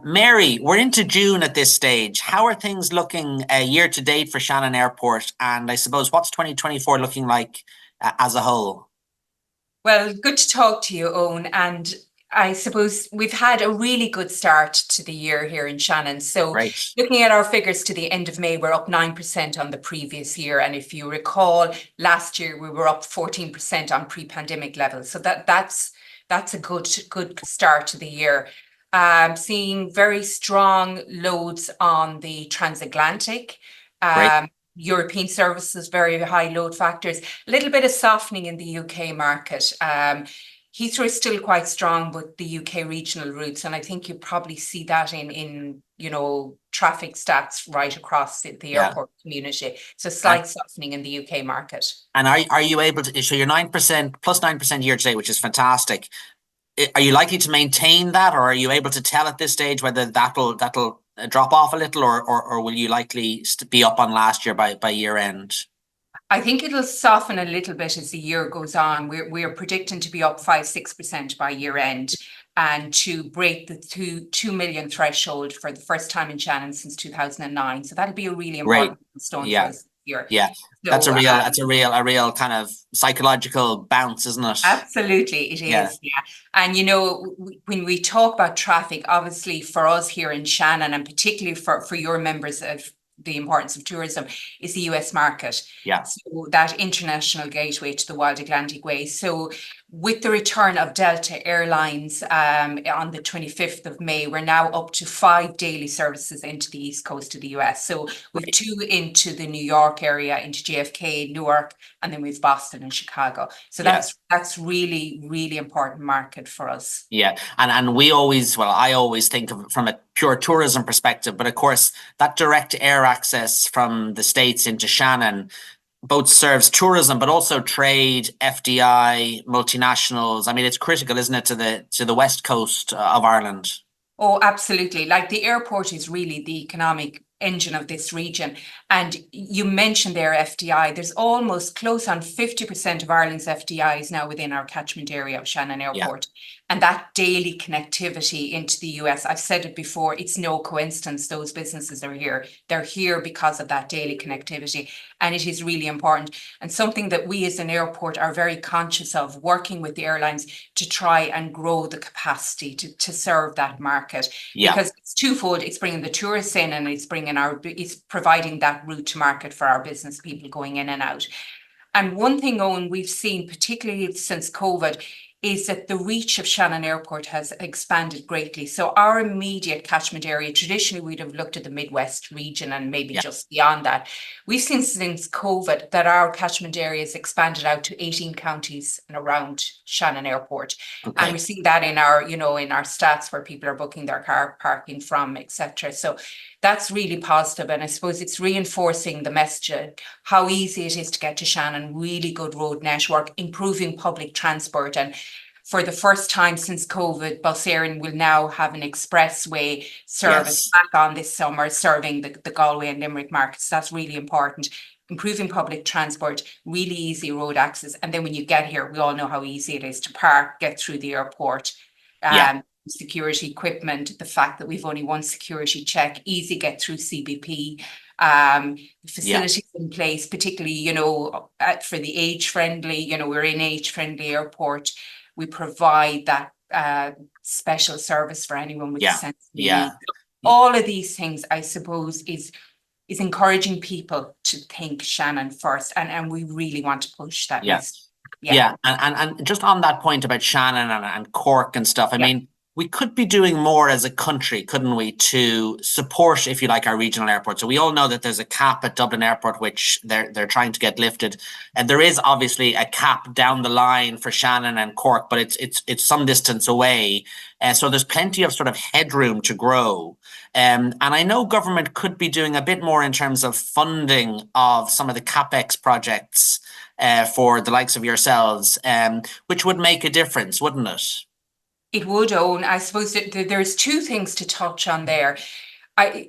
Mary, we're into June at this stage. How are things looking year to date for Shannon Airport? And I suppose what's 2024 looking like as a whole? Well, good to talk to you, Owen. And I suppose we've had a really good start to the year here in Shannon. So, Great. looking at our figures to the end of May, we're up 9% on the previous year. And if you recall, last year we were up 14% on pre-pandemic levels. So that's a good start to the year. Seeing very strong loads on the transatlantic. Great. European services, very high load factors, a little bit of softening in the UK market. Heathrow is still quite strong, but the UK regional routes, and I think you probably see that in traffic stats right across the Yeah. airport community. So And slight softening in the UK market. and are you able to, so you're 9% plus 9% year to date, which is fantastic. Are you likely to maintain that, or are you able to tell at this stage whether that'll drop off a little, or will you likely be up on last year by year end? I think it'll soften a little bit as the year goes on. We're predicting to be up 5-6% by year end, and to break the 2 million threshold for the first time in Shannon since 2009. So that'll be a really Great. important milestone for Yeah. us this year. Yeah. That's So a real kind of psychological bounce, isn't it? absolutely, it Yeah. is. Yeah. And when we talk about traffic, obviously for us here in Shannon, and particularly for your members of the importance of tourism, is the US market. Yeah. So that international gateway to the Wild Atlantic Way. So with the return of Delta Airlines on the 25th of May, we're now up to 5 daily services into the east coast of the US. So we've Great. 2 into the New York area, into JFK, Newark, and then we've Boston and Chicago. So Yeah. that's really, really important market for us. Yeah. And we always, well, I always think of it from a pure tourism perspective, but of course that direct air access from the States into Shannon both serves tourism, but also trade, FDI, multinationals. I mean, it's critical, isn't it, to the west coast of Ireland? Oh, absolutely. Like, the airport is really the economic engine of this region. And you mentioned there FDI. There's almost close on 50% of Ireland's FDI is now within our catchment area of Shannon Yeah. Airport. And that daily connectivity into the US, I've said it before, it's no coincidence those businesses are here. They're here because of that daily connectivity. And it is really important, and something that we as an airport are very conscious of, working with the airlines to try and grow the capacity to serve that market. Yeah. Because it's twofold. It's bringing the tourists in, and it's providing that route to market for our business people going in and out. And one thing, Owen, we've seen, particularly since COVID, is that the reach of Shannon Airport has expanded greatly. So our immediate catchment area, traditionally we'd have looked at the Midwest region and maybe Yeah. just beyond that. We've seen since COVID that our catchment area has expanded out to 18 counties and around Shannon Airport. And Okay. we're seeing that in our stats where people are booking their car parking from, etc. So that's really positive. And I suppose it's reinforcing the message of how easy it is to get to Shannon, really good road network, improving public transport. And for the first time since COVID, Bus Éireann will now have an expressway service Yes. back on this summer, serving the Galway and Limerick markets. That's really important. Improving public transport, really easy road access. And then when you get here, we all know how easy it is to park, get through the airport. Yeah. Security equipment, the fact that we've only one security check, easy get through CBP, facilities in place, particularly, for the age-friendly, we're in age-friendly airport. We provide that special service for anyone with Yeah. sensitive Yeah. needs. All of these things, I suppose, is encouraging people to think Shannon first, and we really want to push that Yeah. message. Yeah. And just on that point about Shannon and Cork and stuff, I Yeah. mean, we could be doing more as a country, couldn't we, to support, if you like, our regional airports. So we all know that there's a cap at Dublin Airport, which they're trying to get lifted, and there is obviously a cap down the line for Shannon and Cork, but it's some distance away, so there's plenty of sort of headroom to grow. And I know government could be doing a bit more in terms of funding of some of the capex projects for the likes of yourselves, which would make a difference, wouldn't it? It would, Own. I suppose that there's 2 things to touch on there.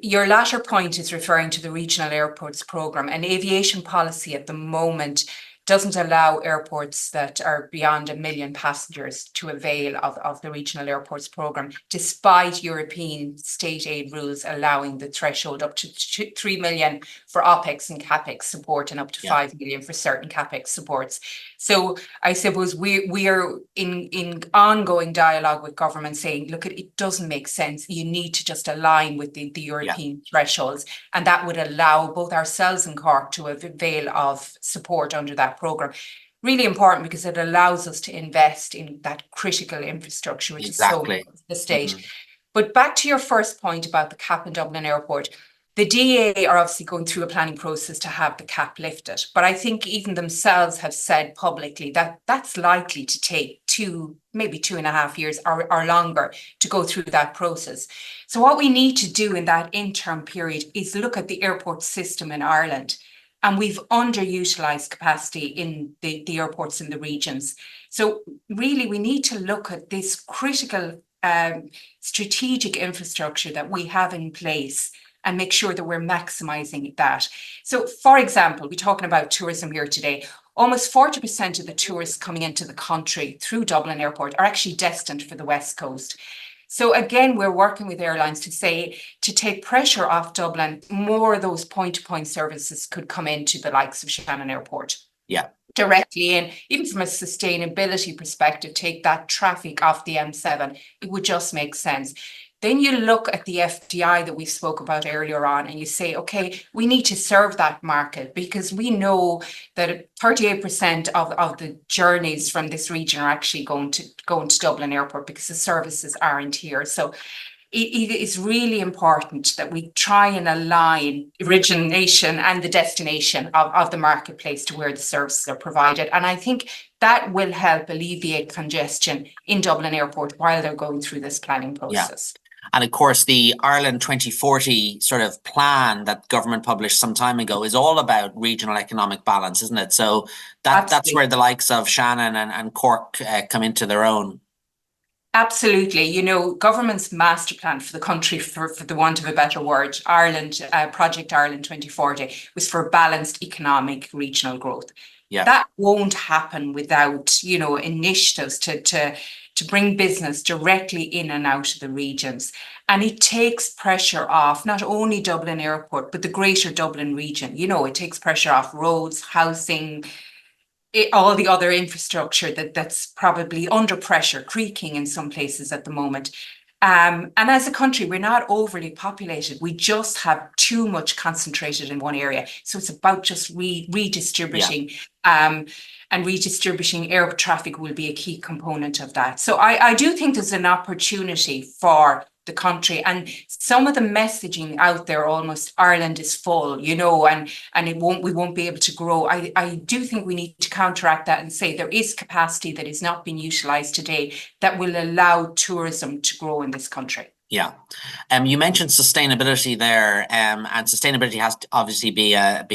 Your latter point is referring to the Regional Airports Programme, and aviation policy at the moment doesn't allow airports that are beyond 1 million passengers to avail of the regional airports programme, despite European state aid rules allowing the threshold up to 3 million for OPEX and CAPEX support and up to 5 million for certain CAPEX supports. So I suppose we are in ongoing dialogue with government saying, look, it doesn't make sense. You need to just align with the European thresholds, and that would allow both ourselves and Cork to avail of support under that programme. Really important because it allows us to invest in that critical infrastructure, which is so important at this stage. But back to your first point about the cap in Dublin Airport, the DAA are obviously going through a planning process to have the cap lifted. But I think even themselves have said publicly that that's likely to take maybe 2.5 years or longer to go through that process. So what we need to do in that interim period is look at the airport system in Ireland. And we've underutilised capacity in the airports in the regions. So really, we need to look at this critical strategic infrastructure that we have in place and make sure that we're maximising that. So, for example, we're talking about tourism here today. Almost 40% of the tourists coming into the country through Dublin Airport are actually destined for the West Coast. So again, we're working with airlines to take pressure off Dublin. More of those point-to-point services could come into the likes of Shannon Airport. Directly in, even from a sustainability perspective, take that traffic off the M7. It would just make sense. Then you look at the FDI that we spoke about earlier on and you say, okay, we need to serve that market because we know that 38% of the journeys from this region are actually going to Dublin Airport because the services aren't here. So it is really important that we try and align origination and the destination of the marketplace to where the services are provided. And I think that will help alleviate congestion in Dublin Airport while they're going through this planning process. And of course, the Ireland 2040 sort of plan that government published some time ago is all about regional economic balance, isn't it? So that's where the likes of Shannon and Cork come into their own. Absolutely. You know, government's master plan for the country, for the want of a better word, Ireland, Project Ireland 2040, was for balanced economic regional growth. That won't happen without, you know, initiatives to bring business directly in and out of the regions. And it takes pressure off not only Dublin Airport, but the greater Dublin region. You know, it takes pressure off roads, housing, all the other infrastructure that's probably under pressure, creaking in some places at the moment. And as a country, we're not overly populated. We just have too much concentrated in one area. So it's about just redistributing. And redistributing air traffic will be a key component of that. So I do think there's an opportunity for the country, and some of the messaging out there, almost Ireland is full, you know, and we won't be able to grow. I do think we need to counteract that and say there is capacity that is not being utilised today that will allow tourism to grow in this country. Yeah. You mentioned sustainability there, and sustainability has to obviously be a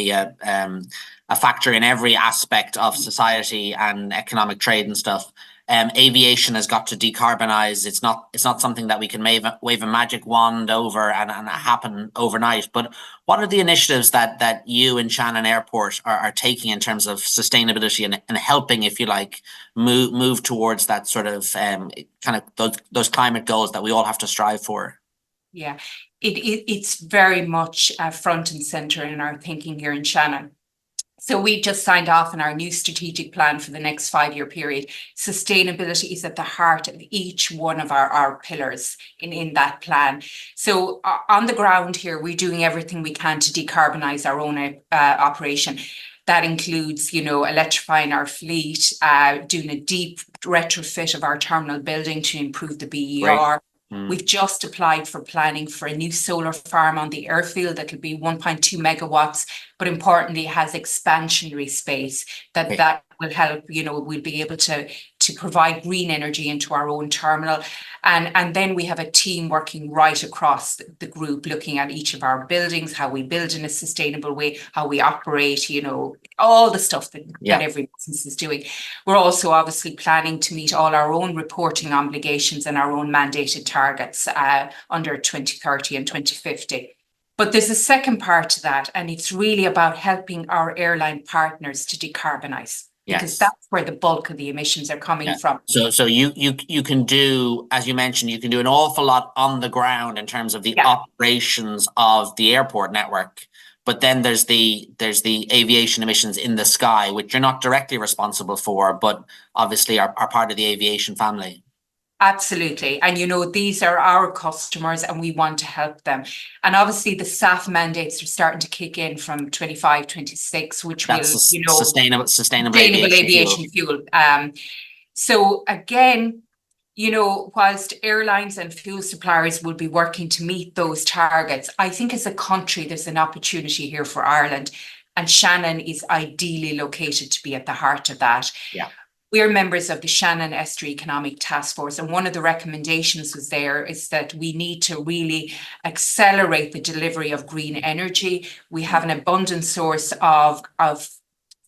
factor in every aspect of society and economic trade and stuff. Aviation has got to decarbonize. It's not something that we can wave a magic wand over and happen overnight. But what are the initiatives that you and Shannon Airport are taking in terms of sustainability and helping, if you like, move towards that sort of kind of those climate goals that we all have to strive for? Yeah, it's very much front and center in our thinking here in Shannon. So we just signed off on our new strategic plan for the next 5-year period. Sustainability is at the heart of each one of our pillars in that plan. So on the ground here, we're doing everything we can to decarbonise our own operation. That includes, you know, electrifying our fleet, doing a deep retrofit of our terminal building to improve the BER. Right. We've just applied for planning for a new solar farm on the airfield that will be 1.2 megawatts, but importantly has expansionary space that will help, you know, we'll be able to provide green energy into our own terminal. And then we have a team working right across the group, looking at each of our buildings, how we build in a sustainable way, how we operate, you know, all the stuff that every business is doing. We're also obviously planning to meet all our own reporting obligations and our own mandated targets under 2030 and 2050. But there's a second part to that, and it's really about helping our airline partners to decarbonize. Because that's where the bulk of the emissions are coming from. So you can do, as you mentioned, you can do an awful lot on the ground in terms of the operations of the airport network. But then there's the aviation emissions in the sky, which you're not directly responsible for, but obviously are part of the aviation family. Absolutely. And, these are our customers and we want to help them. And obviously the SAF mandates are starting to kick in from 25, 26, which That's will, sustainable aviation fuel. So again, whilst airlines and fuel suppliers will be working to meet those targets, I think as a country, there's an opportunity here for Ireland. And Shannon is ideally located to be at the heart of that. Yeah. We're members of the Shannon Estuary Economic Task Force, and one of the recommendations is that we need to really accelerate the delivery of green energy. We have an abundant source of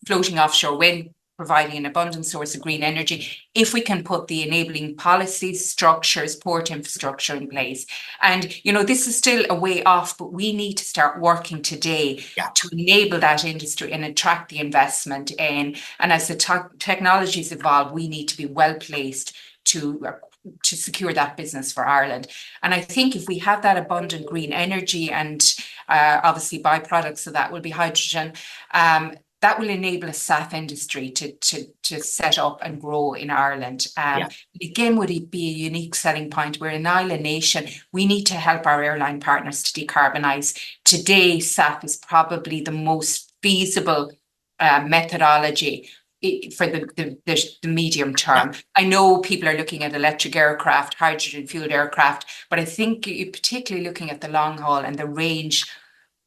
floating offshore wind, providing an abundant source of green energy, if we can put the enabling policies, structures, port infrastructure in place. And, this is still a way off, but we need to start working today to enable that industry and attract the investment in. And as the technologies evolve, we need to be well placed to secure that business for Ireland. And I think if we have that abundant green energy and obviously byproducts of that will be hydrogen, that will enable a SAF industry to set up and grow in Ireland. Again, would it be a unique selling point? We're an island nation. We need to help our airline partners to decarbonise. Today, SAF is probably the most feasible methodology for the medium term. I know people are looking at electric aircraft, hydrogen fueled aircraft, but I think you're particularly looking at the long haul and the range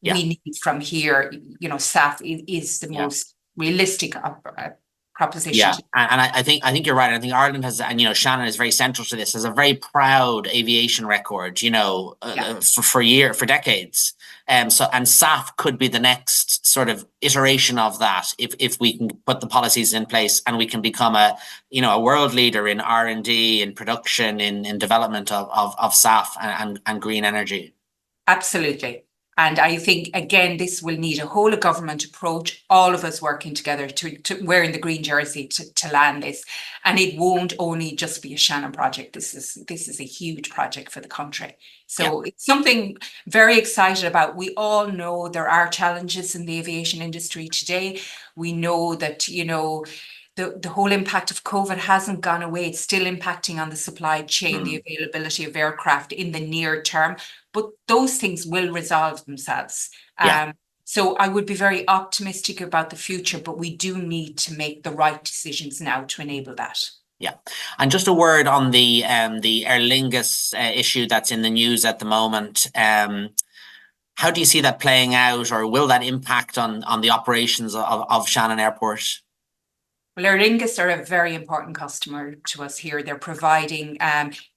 we need from here. SAF is the most realistic proposition. Yeah, and I think you're right. I think Ireland has, and Shannon is very central to this, has a very proud aviation record. For decades. And SAF could be the next sort of iteration of that if we can put the policies in place and we can become a world leader in R&D, in production, in development of SAF and green energy. Absolutely. And I think, again, this will need a whole of government approach, all of us working together to wearing the green jersey to land this. And it won't only just be a Shannon project. This is a huge project for the country. So it's something very excited about. We all know there are challenges in the aviation industry today. We know that, the whole impact of COVID hasn't gone away. It's still impacting on the supply chain, the availability of aircraft in the near term. But those things will resolve themselves. So I would be very optimistic about the future, but we do need to make the right decisions now to enable that. Yeah. And just a word on the Aer Lingus issue that's in the news at the moment. How do you see that playing out, or will that impact on the operations of Shannon Airport? Well, Aer Lingus are a very important customer to us here. They're providing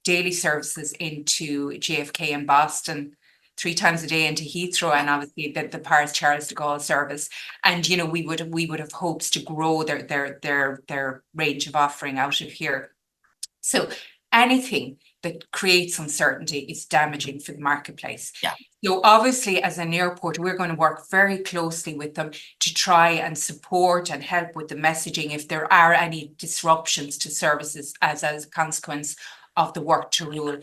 daily services into JFK and Boston, 3 times a day into Heathrow, and obviously the Paris Charles de Gaulle service. And we would have hopes to grow their range of offering out of here. So anything that creates uncertainty is damaging for the marketplace. So obviously, as an airport, we're going to work very closely with them to try and support and help with the messaging if there are any disruptions to services as a consequence of the work to rule.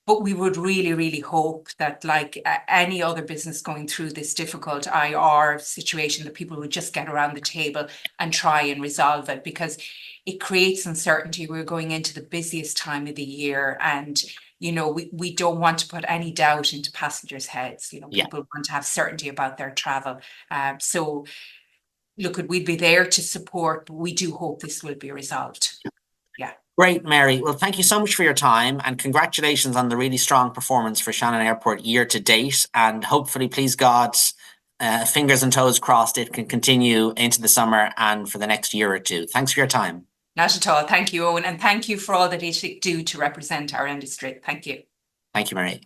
But we would really, really hope that, like any other business going through this difficult IR situation, that people would just get around the table and try and resolve it, because it creates uncertainty. We're going into the busiest time of the year, and we don't want to put any doubt into passengers' heads. People want to have certainty about their travel. So look, we'd be there to support, but we do hope this will be resolved. Great, Mary. Well, thank you so much for your time, and congratulations on the really strong performance for Shannon Airport year to date. And hopefully, please God, fingers and toes crossed, it can continue into the summer and for the next year or two. Thanks for your time. Not at all. Thank you, Owen. And thank you for all that ITIC do to represent our industry. Thank you. Thank you, Mary.